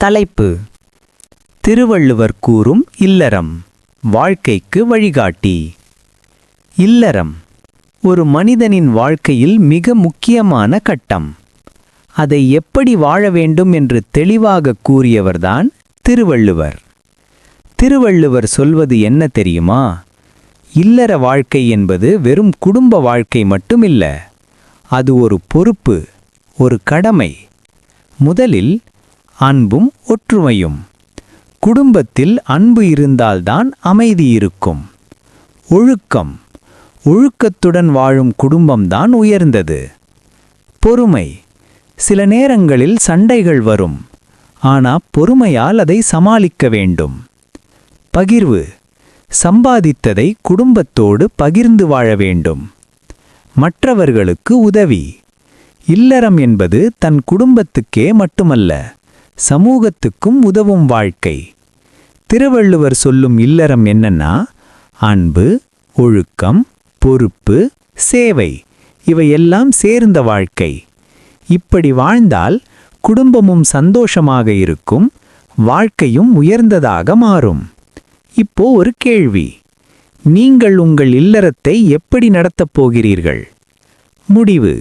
தலைப்பு: திருவள்ளுவர் கூறும் இல்லறம், வாழ்க்கைக்கு வழிகாட்டி. இல்லறம் ஒரு மனிதனின் வாழ்க்கையில் மிக முக்கியமான கட்டம். அதை எப்படி வாழ வேண்டும் என்று தெளிவாக கூறியவர்தான் திருவள்ளுவர். திருவள்ளுவர் சொல்வது என்ன தெரியுமா? இல்லற வாழ்க்கை என்பது வெறும் குடும்ப வாழ்க்கை மட்டுமில்ல. அது ஒரு பொறுப்பு, ஒரு கடமை. முதலில் அன்பும் ஒற்றுமையும். குடும்பத்தில் அன்பு இருந்தால்தான் அமைதி இருக்கும். ஒழுக்கம். ஒழுக்கத்துடன் வாழும் குடும்பம்தான் உயர்ந்தது. பொறுமை. சில நேரங்களில் சண்டைகள் வரும், ஆனா பொறுமையால் அதை சமாளிக்க வேண்டும். பகிர்வு. சம்பாதித்ததை குடும்பத்தோடு பகிர்ந்து வாழ வேண்டும். மற்றவர்களுக்கு உதவி. இல்லறம் என்பது தன் குடும்பத்துக்கே மட்டுமல்ல, சமூகத்துக்கும் உதவும் வாழ்க்கை. திருவள்ளுவர் சொல்லும் இல்லறம் என்னன்னா, அன்பு, ஒழுக்கம், பொறுப்பு, சேவை, இவையெல்லாம் சேர்ந்த வாழ்க்கை. இப்படி வாழ்ந்தால் குடும்பமும் சந்தோஷமாக இருக்கும், வாழ்க்கையும் உயர்ந்ததாக மாறும். இப்போ ஒரு கேள்வி: நீங்கள் உங்கள் இல்லறத்தை எப்படி நடத்தப் போகிறீர்கள்? முடிவு: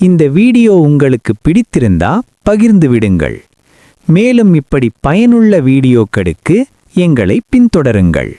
இந்த வீடியோ உங்களுக்கு பிடித்திருந்தா பகிர்ந்து விடுங்கள். மேலும் இப்படி பயனுள்ள வீடியோக்களுக்கு எங்களை பின்தொடருங்கள்.